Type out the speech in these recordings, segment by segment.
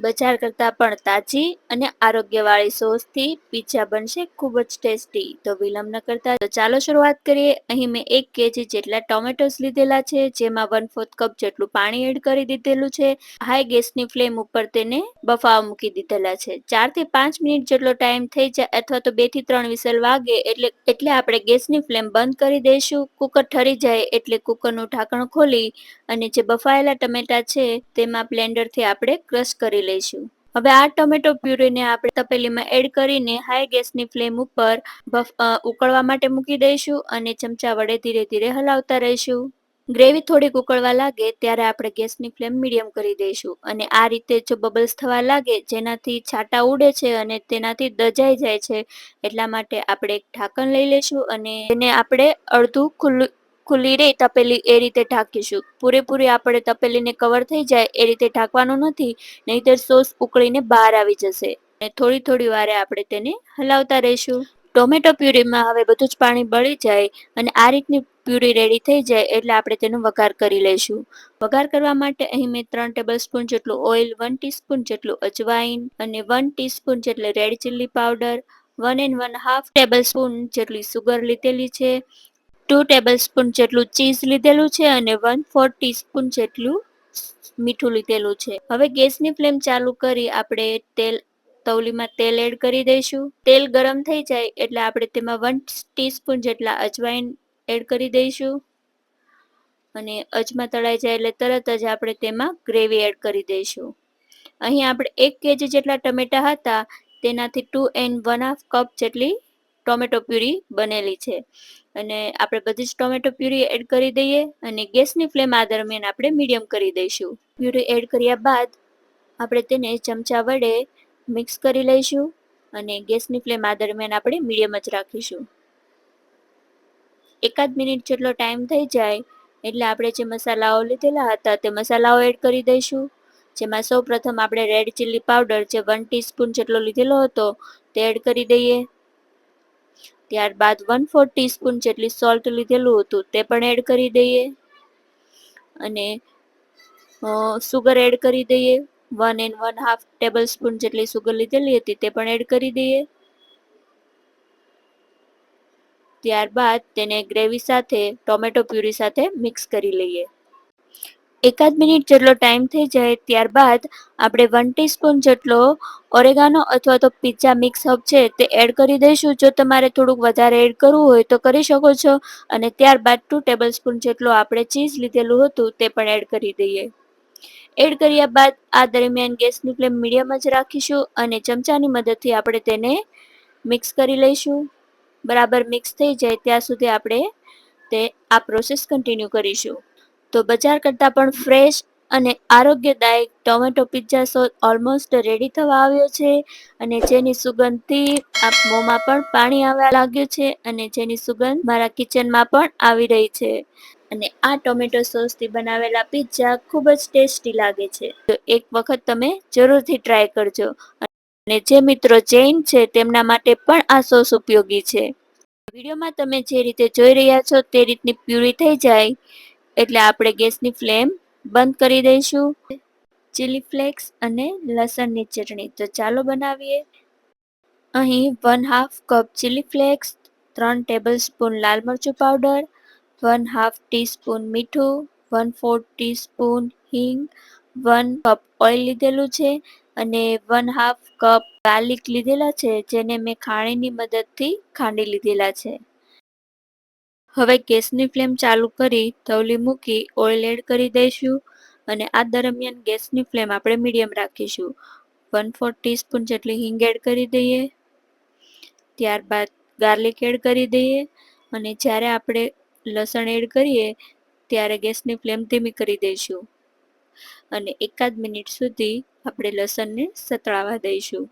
બજાર કરતાં પણ તાજી અને આરોગ્યવાળી સોસથી પિઝા બનશે ખૂબ જ ટેસ્ટી. તો વિલંબ ન કરતા તો ચાલો શરૂઆત કરીએ. અહીં મેં 1 કેજી જેટલા ટોમેટોસ લીધેલા છે, જેમાં 1/4 કપ જેટલું પાણી એડ કરી દીધેલું છે. હાઈ ગેસની ફ્લેમ ઉપર તેને બફાવા મૂકી દીધેલા છે. 4 થી 5 મિનિટ જેટલો ટાઈમ થઈ જાય અથવા તો 2 થી 3 વિસલ વાગે એટલે આપણે ગેસની ફ્લેમ બંધ કરી દઈશું. કુકર ઠરી જાય એટલે કુકરનું ઢાંકણ ખોલી અને જે બફાયેલા ટમેટા છે તેમાં બ્લેન્ડરથી આપણે ક્રશ કરી લઈશું. હવે આ ટોમેટો પ્યુરીને આપણે તપેલીમાં એડ કરીને હાઈ ગેસની ફ્લેમ ઉપર ઉકળવા માટે મૂકી દઈશું અને ચમચા વડે ધીરે ધીરે હલાવતા રહીશું. ગ્રેવી થોડીક ઉકળવા લાગે ત્યારે આપણે ગેસની ફ્લેમ મીડિયમ કરી દઈશું અને આ રીતે જો બબલ્સ થવા લાગે જેનાથી છાંટા ઉડે છે અને તેનાથી દજાઈ જાય છે, એટલા માટે આપણે એક ઢાંકણ લઈ લઈશું અને તેને આપણે અડધું ખુલ્લી રહી તપેલી એ રીતે ઢાંકીશું. પૂરેપૂરી આપણે તપેલીને કવર થઈ જાય એ રીતે ઢાંકવાનું નથી, નહીંતર સોસ ઉકળીને બહાર આવી જશે અને થોડી થોડી વારે આપણે તેને હલાવતા રહીશું. ટોમેટો પ્યુરીમાં હવે બધું જ પાણી બળી જાય અને આ રીતની પ્યુરી રેડી થઈ જાય એટલે આપણે તેનો વઘાર કરી લઈશું. વઘાર કરવા માટે અહીં મેં 3 ટેબલસ્પૂન જેટલું ઓઇલ, 1 ટીસ્પૂન જેટલું અજવાઈન અને 1 ટીસ્પૂન જેટલી red chilli powder, 1 and 1/2 tablespoon જેટલી સુગર લીધેલી છે, 2 ટેબલસ્પૂન જેટલું ચીઝ લીધેલું છે અને 1/4 ટીસ્પૂન જેટલું મીઠું લીધેલું છે. હવે ગેસની ફ્લેમ ચાલુ કરી આપણે તવલીમાં તેલ એડ કરી દઈશું. તેલ ગરમ થઈ જાય એટલે આપણે તેમાં 1 ટીસ્પૂન જેટલા અજવાઈન એડ કરી દઈશું અને અજમા તળાઈ જાય એટલે તરત જ આપણે તેમાં ગ્રેવી એડ કરી દઈશું. અહીં આપણે 1 કેજી જેટલા ટમેટા હતા તેનાથી 2 and 1/2 કપ જેટલી ટોમેટો પ્યુરી બનેલી છે અને આપણે બધી જ ટોમેટો પ્યુરી એડ કરી દઈએ અને ગેસની ફ્લેમ આ દરમિયાન આપણે મીડિયમ કરી દઈશું. પ્યુરી એડ કર્યા બાદ આપણે તેને ચમચા વડે મિક્સ કરી લઈશું અને ગેસની ફ્લેમ આ દરમિયાન આપણે મીડિયમ જ રાખીશું. એકાદ મિનિટ જેટલો ટાઈમ થઈ જાય એટલે આપણે જે મસાલાઓ લીધેલા હતા તે મસાલાઓ એડ કરી દઈશું. જેમાં સૌ પ્રથમ આપણે રેડ ચીલી પાવડર જે 1 ટીસ્પૂન જેટલો લીધેલો હતો તે એડ કરી દઈએ. ત્યારબાદ 1/4 ટીસ્પૂન જેટલી સોલ્ટ લીધેલું હતું તે પણ એડ કરી દઈએ અને સુગર એડ કરી દઈએ. 1 and 1/2 ટેબલસ્પૂન જેટલી સુગર લીધેલી હતી તે પણ એડ કરી દઈએ. ત્યારબાદ તેને ગ્રેવી સાથે ટોમેટો પ્યુરી સાથે મિક્સ કરી લઈએ. એકાદ મિનિટ જેટલો ટાઈમ થઈ જાય ત્યારબાદ આપણે 1 ટીસ્પૂન જેટલો ઓરેગાનો અથવા તો પિઝા મિક્સ હબ છે તે એડ કરી દઈશું. જો તમારે થોડુંક વધારે એડ કરવું હોય તો કરી શકો છો અને ત્યારબાદ 2 ટેબલસ્પૂન જેટલો આપણે ચીઝ લીધેલું હતું તે પણ એડ કરી દઈએ. એડ કર્યા બાદ આ દરમિયાન ગેસની ફ્લેમ મીડિયમ જ રાખીશું અને ચમચાની મદદથી આપણે તેને મિક્સ કરી લઈશું. બરાબર મિક્સ થઈ જાય ત્યાં સુધી આપણે આ પ્રોસેસ કન્ટિન્યુ કરીશું. તો બજાર કરતાં પણ ફ્રેશ અને આરોગ્યદાયક tomato pizza sauce almost ready થવા આવ્યો છે અને જેની સુગંધથી મોંમાં પણ પાણી આવવા લાગ્યું છે અને જેની સુગંધ મારા કિચનમાં પણ આવી રહી છે અને આ ટોમેટો સોસથી બનાવેલા પિઝા ખૂબ જ ટેસ્ટી લાગે છે. તો એક વખત તમે જરૂરથી ટ્રાય કરજો અને જે મિત્રો જૈન છે તેમના માટે પણ આ સોસ ઉપયોગી છે. વિડીયોમાં તમે જે રીતે જોઈ રહ્યા છો તે રીતની પ્યુરી થઈ જાય એટલે આપણે ગેસની ફ્લેમ બંધ કરી દઈશું. ચીલી ફ્લેક્સ અને લસણની ચટણી તો ચાલો બનાવીએ. અહીં 1/2 કપ ચીલી ફ્લેક્સ, 3 ટેબલસ્પૂન લાલ મરચું પાવડર, 1/2 ટીસ્પૂન મીઠું, 1/4 ટીસ્પૂન હિંગ, 1 કપ ઓઇલ લીધેલું છે અને 1/2 કપ ગાર્લિક લીધેલા છે જેને મેં ખાણીની મદદથી ખાંડી લીધેલા છે. હવે ગેસની ફ્લેમ ચાલુ કરી તવલી મૂકી ઓઇલ એડ કરી દઈશું અને આ દરમિયાન ગેસની ફ્લેમ આપણે મીડિયમ રાખીશું. 1/4 ટીસ્પૂન જેટલી હિંગ એડ કરી દઈએ. ત્યારબાદ ગાર્લિક એડ કરી દઈએ અને જ્યારે આપણે લસણ એડ કરીએ ત્યારે ગેસની ફ્લેમ ધીમી કરી દઈશું અને એકાદ મિનિટ સુધી આપણે લસણને સતળાવા દઈશું.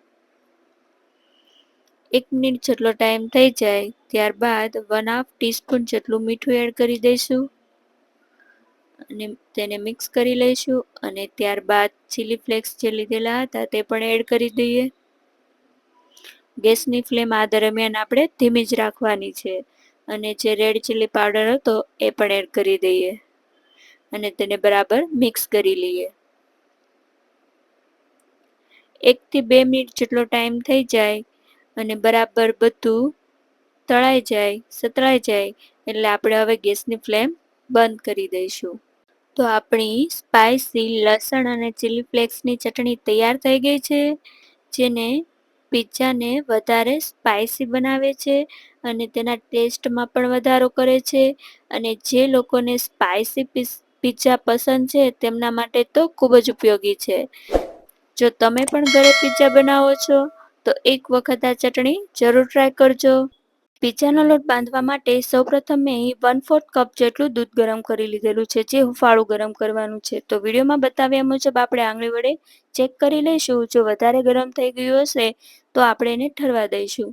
1 મિનિટ જેટલો ટાઈમ થઈ જાય ત્યારબાદ 1/2 ટીસ્પૂન જેટલું મીઠું એડ કરી દઈશું અને તેને મિક્સ કરી લઈશું અને ત્યારબાદ ચીલી ફ્લેક્સ જે લીધેલા હતા તે પણ એડ કરી દઈએ. ગેસની ફ્લેમ આ દરમિયાન આપણે ધીમી જ રાખવાની છે અને જે રેડ ચીલી પાવડર હતો એ પણ એડ કરી દઈએ અને તેને બરાબર મિક્સ કરી લઈએ. 1 થી 2 મિનિટ જેટલો ટાઈમ થઈ જાય અને બરાબર બધું તળાઈ જાય, સતળાઈ જાય એટલે આપણે હવે ગેસની ફ્લેમ બંધ કરી દઈશું. તો આપણી સ્પાઈસી લસણ અને ચીલી ફ્લેક્સની ચટણી તૈયાર થઈ ગઈ છે, જેને પિઝાને વધારે સ્પાઈસી બનાવે છે અને તેના ટેસ્ટમાં પણ વધારો કરે છે. અને જે લોકોને સ્પાઈસી પિઝા પસંદ છે તેમના માટે તો ખૂબ જ ઉપયોગી છે. જો તમે પણ ઘરે પિઝા બનાવો છો તો એક વખત આ ચટણી જરૂર ટ્રાય કરજો. પિઝાનો લોટ બાંધવા માટે સૌપ્રથમ મેં અહીં 1/4 કપ જેટલું દૂધ ગરમ કરી લીધેલું છે, જે હુંફાળું ગરમ કરવાનું છે. તો વિડીયોમાં બતાવ્યા મુજબ આપણે આંગળી વડે ચેક કરી લઈશું. જો વધારે ગરમ થઈ ગયું હશે તો આપણે એને ઠરવા દઈશું.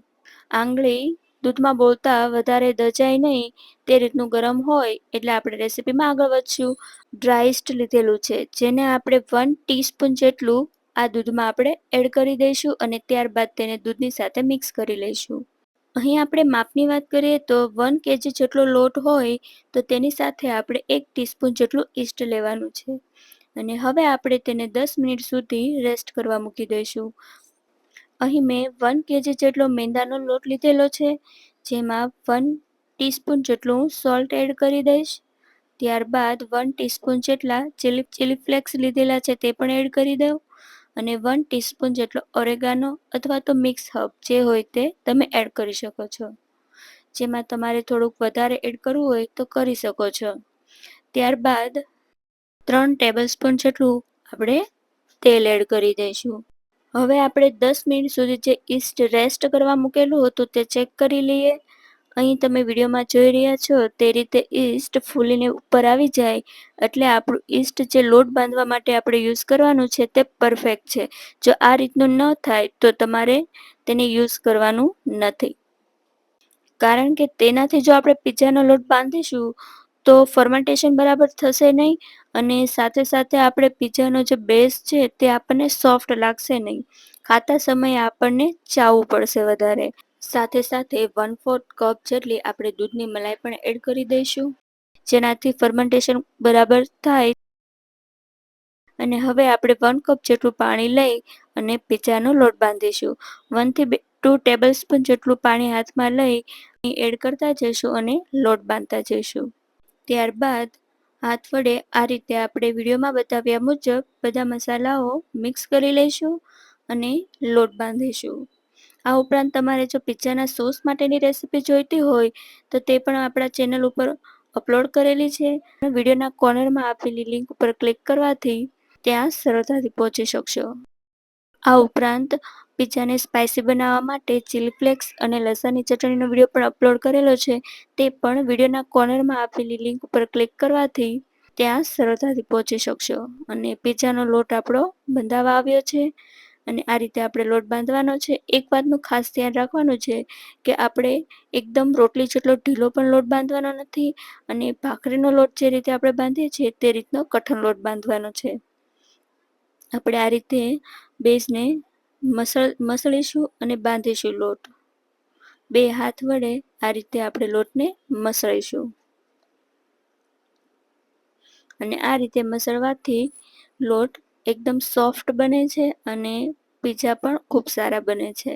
આંગળી દૂધમાં બોળતા વધારે દજાય નહીં તે રીતનું ગરમ હોય એટલે આપણે રેસીપીમાં આગળ વધશું. ડ્રાય યીસ્ટ લીધેલું છે, જેને આપણે 1 ટીસ્પૂન જેટલું આ દૂધમાં આપણે એડ કરી દઈશું અને ત્યારબાદ તેને દૂધની સાથે મિક્સ કરી લઈશું. અહીં આપણે માપની વાત કરીએ તો 1 kg જેટલો લોટ હોય તો તેની સાથે આપણે 1 ટીસ્પૂન જેટલું યીસ્ટ લેવાનું છે અને હવે આપણે તેને 10 મિનિટ સુધી રેસ્ટ કરવા મૂકી દઈશું. અહીં મેં 1 kg જેટલો મેંદાનો લોટ લીધેલો છે, જેમાં 1 ટીસ્પૂન જેટલું સોલ્ટ એડ કરી દઈશ. ત્યારબાદ 1 ટીસ્પૂન જેટલા ચીલી ફ્લેક્સ લીધેલા છે તે પણ એડ કરી દઉં અને 1 ટીસ્પૂન જેટલો ઓરેગાનો અથવા તો મિક્સ હર્બ જે હોય તે તમે એડ કરી શકો છો. જેમાં તમારે થોડુંક વધારે એડ કરવું હોય તો કરી શકો છો. ત્યારબાદ 3 ટેબલસ્પૂન જેટલું આપણે તેલ એડ કરી દઈશું. હવે આપણે 10 મિનિટ સુધી જે યીસ્ટ રેસ્ટ કરવા મૂકેલું હતું તે ચેક કરી લઈએ. અહીં તમે વિડીયોમાં જોઈ રહ્યા છો તે રીતે યીસ્ટ ફૂલીને ઉપર આવી જાય એટલે આપણું યીસ્ટ જે લોટ બાંધવા માટે આપણે યુઝ કરવાનું છે તે પરફેક્ટ છે. જો આ રીતનું ન થાય તો તમારે તેને યુઝ કરવાનું નથી. કારણ કે તેનાથી જો આપણે પિઝાનો લોટ બાંધીશું તો ફર્મેન્ટેશન બરાબર થશે નહીં અને સાથે સાથે આપણે પિઝાનો જે બેઝ છે તે આપણને સોફ્ટ લાગશે નહીં. ખાતા સમયે આપણને ચાવવું પડશે વધારે. સાથે સાથે 1/4 કપ જેટલી આપણે દૂધની મલાઈ પણ એડ કરી દઈશું, જેનાથી ફર્મેન્ટેશન બરાબર થાય. અને હવે આપણે 1 કપ જેટલું પાણી લઈ અને પિઝાનો લોટ બાંધીશું. 1 થી 2 ટેબલસ્પૂન જેટલું પાણી હાથમાં લઈ એડ કરતા જઈશું અને લોટ બાંધતા જઈશું. ત્યારબાદ હાથ વડે આ રીતે આપણે વિડીયોમાં બતાવ્યા મુજબ બધા મસાલાઓ મિક્સ કરી લઈશું અને લોટ બાંધીશું. આ ઉપરાંત તમારે જો પિઝાના સોસ માટેની રેસીપી જોઈતી હોય તો તે પણ આપણા ચેનલ ઉપર અપલોડ કરેલી છે. વિડીયોના કોર્નરમાં આપેલી લિંક ઉપર ક્લિક કરવાથી ત્યાં સરળતાથી પહોંચી શકશો. આ ઉપરાંત પિઝાને સ્પાઇસી બનાવવા માટે ચીલી ફ્લેક્સ અને લસણની ચટણીનો વિડીયો પણ અપલોડ કરેલો છે. તે પણ વિડીયોના કોર્નરમાં આપેલી લિંક ઉપર ક્લિક કરવાથી ત્યાં સરળતાથી પહોંચી શકશો. અને પિઝાનો લોટ આપણો બંધાવા આવ્યો છે અને આ રીતે આપણે લોટ બાંધવાનો છે. એક વાતનું ખાસ ધ્યાન રાખવાનું છે કે આપણે એકદમ રોટલી જેટલો ઢીલો પણ લોટ બાંધવાનો નથી અને ભાખરીનો લોટ જે રીતે આપણે બાંધીએ છીએ તે રીતનો કઠણ લોટ બાંધવાનો છે. આપણે આ રીતે બેઝને મસળીશું અને બાંધીશું લોટ. 2 હાથ વડે આ રીતે આપણે લોટને મસળીશું અને આ રીતે મસળવાથી લોટ એકદમ સોફ્ટ બને છે અને પિઝા પણ ખૂબ સારા બને છે.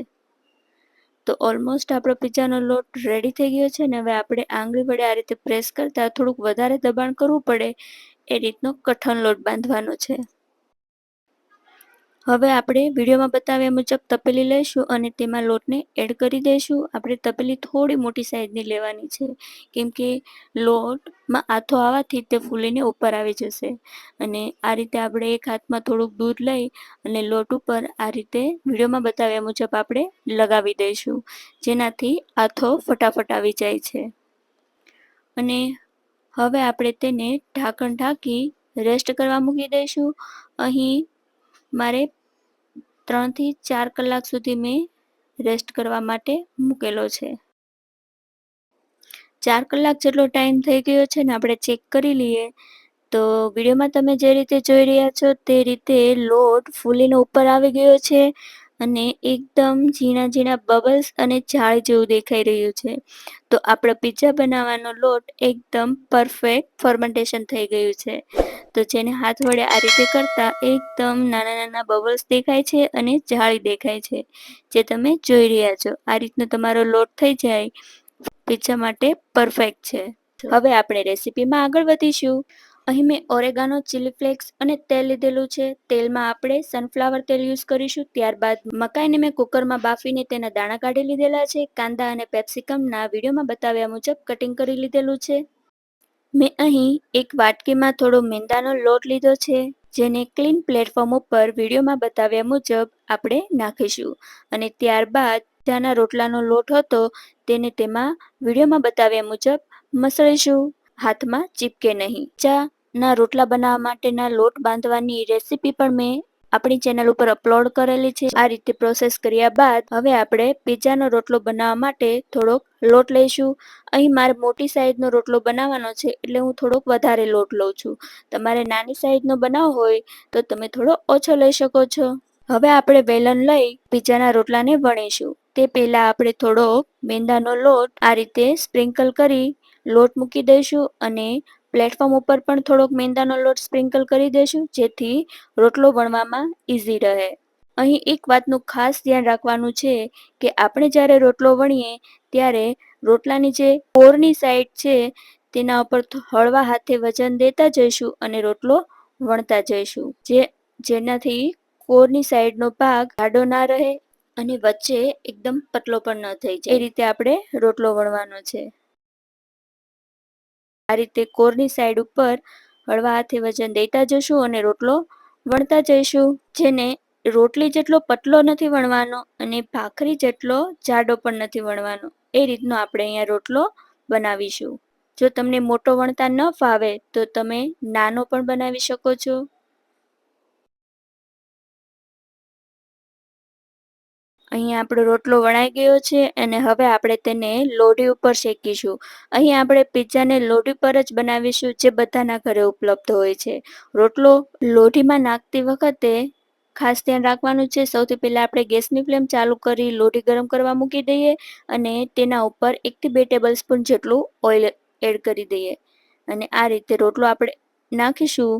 તો ઓલમોસ્ટ આપણો પિઝાનો લોટ રેડી થઈ ગયો છે ને હવે આપણે આંગળી વડે આ રીતે પ્રેસ કરતાં થોડુંક વધારે દબાણ કરવું પડે એ રીતનો કઠણ લોટ બાંધવાનો છે. હવે આપણે વિડીયોમાં બતાવ્યા મુજબ તપેલી લઈશું અને તેમાં લોટને એડ કરી દઈશું. આપણે તપેલી થોડી મોટી સાઈઝની લેવાની છે કેમ કે લોટમાં આથો આવવાથી તે ફૂલીને ઉપર આવી જશે. અને આ રીતે આપણે એક હાથમાં થોડુંક દૂધ લઈ અને લોટ ઉપર આ રીતે વિડીયોમાં બતાવ્યા મુજબ આપણે લગાવી દઈશું, જેનાથી આથો ફટાફટ આવી જાય છે. અને હવે આપણે તેને ઢાંકણ ઢાંકી રેસ્ટ કરવા મૂકી દઈશું. અહીં મારે 3 થી 4 કલાક સુધી મેં રેસ્ટ કરવા માટે મૂકેલો છે. 4 કલાક જેટલો ટાઈમ થઈ ગયો છે ને આપણે ચેક કરી લઈએ. તો વિડીયોમાં તમે જે રીતે જોઈ રહ્યા છો તે રીતે લોટ ફૂલીને ઉપર આવી ગયો છે અને એકદમ ઝીણા ઝીણા બબલ્સ અને ઝાડ જેવું દેખાઈ રહ્યું છે. તો આપણો પિઝા બનાવવાનો લોટ એકદમ પરફેક્ટ ફર્મેન્ટેશન થઈ ગયું છે. તો જેને હાથ વડે આ રીતે કરતા એકદમ નાના નાના બબલ્સ દેખાય છે અને જાળી દેખાય છે, જે તમે જોઈ રહ્યા છો. આ રીતનો તમારો લોટ થઈ જાય પિઝા માટે પરફેક્ટ છે. હવે આપણે રેસીપીમાં આગળ વધીશું. અહીં મેં ઓરેગાનો, ચીલી ફ્લેક્સ અને તેલ લીધેલું છે. તેલમાં આપણે સનફ્લાવર તેલ યુઝ કરીશું. ત્યારબાદ મકાઈને મેં કુકરમાં બાફીને તેના દાણા કાઢી લીધેલા છે. કાંદા અને કેપ્સિકમના વિડીયોમાં બતાવ્યા મુજબ કટિંગ કરી લીધેલું છે. મેં અહીં એક વાટકીમાં થોડો મેંદાનો લોટ લીધો છે, જેને ક્લીન પ્લેટફોર્મ ઉપર વિડીયોમાં બતાવ્યા મુજબ આપણે નાખીશું. અને ત્યારબાદ ચાના રોટલાનો લોટ હતો તેને તેમાં વિડીયોમાં બતાવ્યા મુજબ મસળીશું, હાથમાં ચીપકે નહીં. ચાના રોટલા બનાવવા માટેના લોટ બાંધવાની રેસીપી પણ મેં આપણી ચેનલ ઉપર અપલોડ કરેલી છે. આ રીતે પ્રોસેસ કર્યા બાદ હવે આપણે પિઝાનો રોટલો બનાવવા માટે થોડોક લોટ લઈશું. અહીં મારે મોટી સાઈઝનો રોટલો બનાવવાનો છે એટલે હું થોડોક વધારે લોટ લઉં છું. તમારે નાની સાઈઝનો બનાવવો હોય તો તમે થોડો ઓછો લઈ શકો છો. હવે આપણે વેલણ લઈ પિઝાના રોટલાને વણીશું. તે પહેલા આપણે થોડો મેંદાનો લોટ આ રીતે સ્પ્રિંકલ કરી લોટ મૂકી દઈશું અને પ્લેટફોર્મ ઉપર પણ થોડોક મેંદાનો લોટ સ્પ્રિંકલ કરી દઈશું, જેથી રોટલો વણવામાં ઈઝી રહે. અહીં એક વાતનું ખાસ ધ્યાન રાખવાનું છે કે આપણે જ્યારે રોટલો વણીએ ત્યારે રોટલાની જે કોરની સાઈડ છે તેના ઉપર હળવા હાથે વજન દેતા જઈશું અને રોટલો વણતા જઈશું, જેનાથી કોરની સાઈડનો ભાગ જાડો ના રહે અને વચ્ચે એકદમ પતલો પણ ન થઈ જાય. એ રીતે આપણે રોટલો વણવાનો છે. આ રીતે કોરની સાઈડ ઉપર હળવા હાથે વજન દેતા જઈશું અને રોટલો વણતા જઈશું. જેને રોટલી જેટલો પતલો નથી વણવાનો અને ભાખરી જેટલો જાડો પણ નથી વણવાનો. એ રીતનો આપણે અહીંયા રોટલો બનાવીશું. જો તમને મોટો વણતા ન ફાવે તો તમે નાનો પણ બનાવી શકો છો. અહીંયા આપણો રોટલો વણાઈ ગયો છે અને હવે આપણે તેને લોઢી ઉપર શેકીશું. અહીં આપણે પિઝાને લોઢી પર જ બનાવીશું, જે બધાના ઘરે ઉપલબ્ધ હોય છે. રોટલો લોઢીમાં નાખતી વખતે ખાસ ધ્યાન રાખવાનું છે. સૌથી પહેલા આપણે ગેસની ફ્લેમ ચાલુ કરી લોઢી ગરમ કરવા મૂકી દઈએ અને તેના ઉપર 1 થી 2 ટેબલ સ્પૂન જેટલું ઓઇલ એડ કરી દઈએ અને આ રીતે રોટલો આપણે નાખીશું.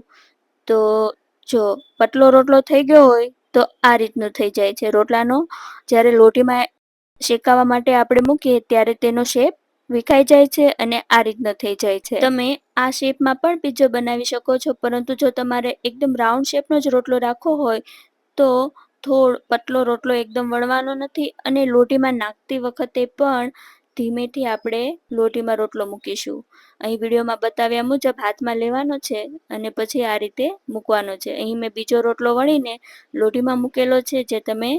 તો જો પતલો રોટલો થઈ ગયો હોય તો આ રીતનું થઈ જાય છે. રોટલાનો જ્યારે લોઢીમાં શેકાવા માટે આપણે મૂકીએ ત્યારે તેનો શેપ વિખાઈ જાય છે અને આ રીતનો થઈ જાય છે. તમે આ શેપમાં પણ પિઝ્ઝો બનાવી શકો છો, પરંતુ જો તમારે એકદમ રાઉન્ડ શેપનો જ રોટલો રાખવો હોય તો પતલો રોટલો એકદમ વણવાનો નથી અને લોઢીમાં નાખતી વખતે પણ ધીમેથી આપણે લોઢીમાં રોટલો મૂકીશું. અહીં વિડીયોમાં બતાવ્યા મુજબ હાથમાં લેવાનો છે અને પછી આ રીતે મૂકવાનો છે. અહીં મેં બીજો રોટલો વણીને લોઢીમાં મૂકેલો છે, જે તમે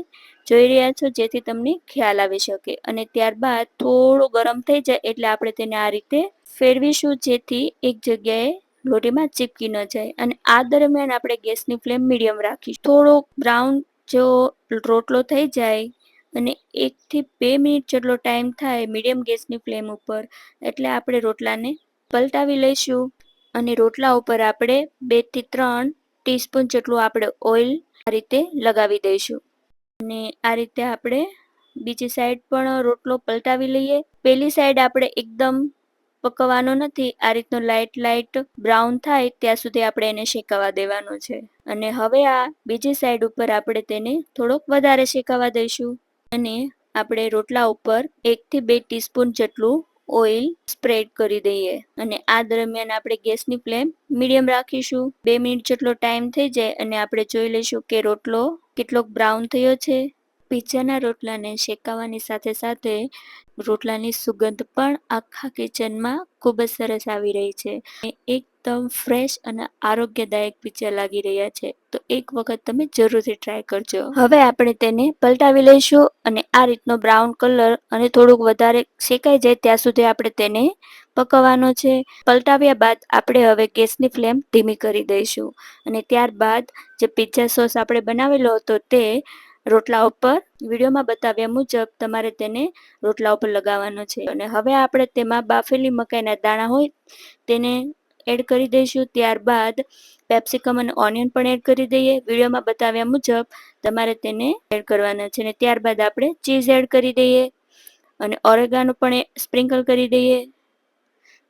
જોઈ રહ્યા છો, જેથી તમને ખ્યાલ આવી શકે. અને ત્યારબાદ થોડું ગરમ થઈ જાય એટલે આપણે તેને આ રીતે ફેરવીશું, જેથી એક જગ્યાએ લોઢીમાં ચીપકી ન જાય. અને આ દરમિયાન આપણે ગેસની ફ્લેમ મીડિયમ રાખીશું. થોડો બ્રાઉન જેવો રોટલો થઈ જાય અને 1 થી 2 મિનિટ જેટલો ટાઈમ થાય મીડિયમ ગેસની ફ્લેમ ઉપર એટલે આપણે રોટલાને પલટાવી લઈશું અને રોટલા ઉપર આપણે 2 થી 3 ટીસ્પૂન જેટલું આપણે ઓઇલ આ રીતે લગાવી દઈશું. અને આ રીતે આપણે બીજી સાઈડ પણ રોટલો પલટાવી લઈએ. પેલી સાઈડ આપણે એકદમ પકવવાનો નથી, આ રીતનો લાઇટ બ્રાઉન થાય ત્યાં સુધી આપણે એને શેકાવા દેવાનું છે. અને હવે આ બીજી સાઈડ ઉપર આપણે તેને થોડોક વધારે શેકાવા દઈશું અને આપણે રોટલા ઉપર 1 થી 2 ટીસ્પૂન જેટલું ઓઇલ સ્પ્રેડ કરી દઈએ અને આ દરમિયાન આપણે ગેસની ફ્લેમ મીડિયમ રાખીશું. 2 મિનિટ જેટલો ટાઈમ થઈ જાય અને આપણે જોઈ લઈશું કે રોટલો કેટલોક બ્રાઉન થયો છે. પિઝાના રોટલાને શેકાવાની સાથે સાથે રોટલાની સુગંધ પણ આખા કિચનમાં ખૂબ જ સરસ આવી રહી છે. એકદમ ફ્રેશ અને આરોગ્યદાયક પિઝા લાગી રહ્યા છે. તો એક વખત તમે જરૂરથી ટ્રાય કરજો. હવે આપણે તેને પલટાવી લઈશું અને આ રીતનો બ્રાઉન કલર અને થોડુંક વધારે શેકાઈ જાય ત્યાં સુધી આપણે તેને પકવવાનો છે. પલટાવ્યા બાદ આપણે હવે ગેસની ફ્લેમ ધીમી કરી દઈશું અને ત્યારબાદ જે પિઝા સોસ આપણે બનાવેલો હતો તે રોટલા ઉપર વિડીયોમાં બતાવ્યા મુજબ તમારે તેને રોટલા ઉપર લગાવવાનો છે. અને હવે આપણે તેમાં બાફેલી મકાઈના દાણા હોય તેને એડ કરી દઈશું. ત્યારબાદ કેપ્સિકમ અને ઓનિયન પણ એડ કરી દઈએ. વિડીયોમાં બતાવ્યા મુજબ તમારે તેને એડ કરવાના છે. અને ત્યારબાદ આપણે ચીઝ એડ કરી દઈએ અને ઓરેગાનો પણ સ્પ્રિંકલ કરી દઈએ.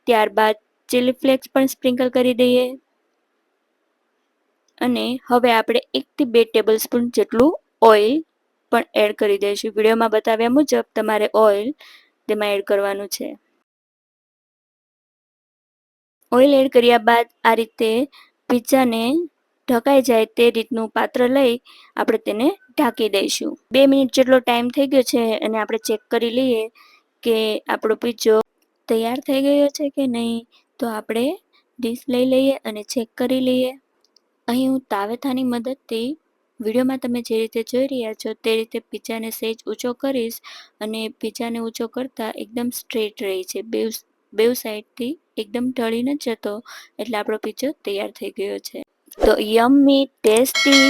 ત્યારબાદ ચીલી ફ્લેક્સ પણ સ્પ્રિંકલ કરી દઈએ. અને હવે આપણે 1 થી 2 ટેબલસ્પૂન જેટલું ઓઇલ પણ એડ કરી દઈશું. વિડીયોમાં બતાવ્યા મુજબ તમારે ઓઇલ તેમાં એડ કરવાનું છે. ઓઇલ એડ કર્યા બાદ આ રીતે પિઝાને ઢકાઈ જાય તે રીતનું પાત્ર લઈ આપણે તેને ઢાંકી દઈશું. 2 મિનિટ જેટલો ટાઈમ થઈ ગયો છે અને આપણે ચેક કરી લઈએ કે આપણો પિઝ્ઝો તૈયાર થઈ ગયો છે કે નહીં. તો આપણે ડીશ લઈ લઈએ અને ચેક કરી લઈએ. અહીં હું તાવેથાની મદદથી વિડીયોમાં તમે જે રીતે જોઈ રહ્યા છો તે રીતે પિઝાને સહેજ ઊંચો કરીશ અને પિઝાને ઊંચો કરતાં એકદમ સ્ટ્રેટ રહે છે. બેઉ સાઈડથી એકદમ ઢળી ન જતો, એટલે આપણો પિઝ્ઝો તૈયાર થઈ ગયો છે. તો યમ્મી, ટેસ્ટી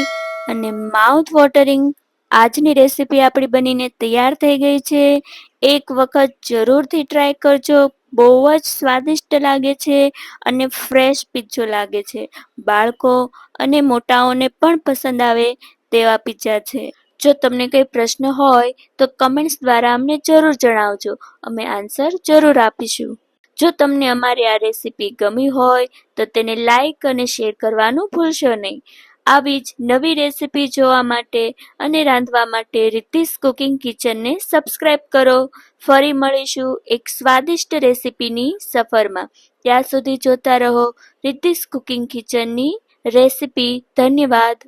અને માઉથ વોટરિંગ આજની રેસીપી આપણી બનીને તૈયાર થઈ ગઈ છે. એક વખત જરૂરથી ટ્રાય કરજો. બહુ જ સ્વાદિષ્ટ લાગે છે અને ફ્રેશ પિઝ્ઝો લાગે છે. બાળકો અને મોટાઓને પણ પસંદ આવે તેવા પિઝ્ઝા છે. જો તમને કંઈ પ્રશ્ન હોય તો કમેન્ટ્સ દ્વારા અમને જરૂર જણાવજો. અમે આન્સર જરૂર આપીશું. જો તમને અમારી આ રેસીપી ગમી હોય તો તેને લાઈક અને શેર કરવાનું ભૂલશો નહીં. આવી જ નવી રેસીપી જોવા માટે અને રાંધવા માટે રિદ્ધિસ કુકિંગ કિચનને સબસ્ક્રાઇબ કરો. ફરી મળીશું એક સ્વાદિષ્ટ રેસીપીની સફરમાં. ત્યાં સુધી જોતા રહો રિદ્ધિસ કુકિંગ કિચનની રેસીપી. ધન્યવાદ.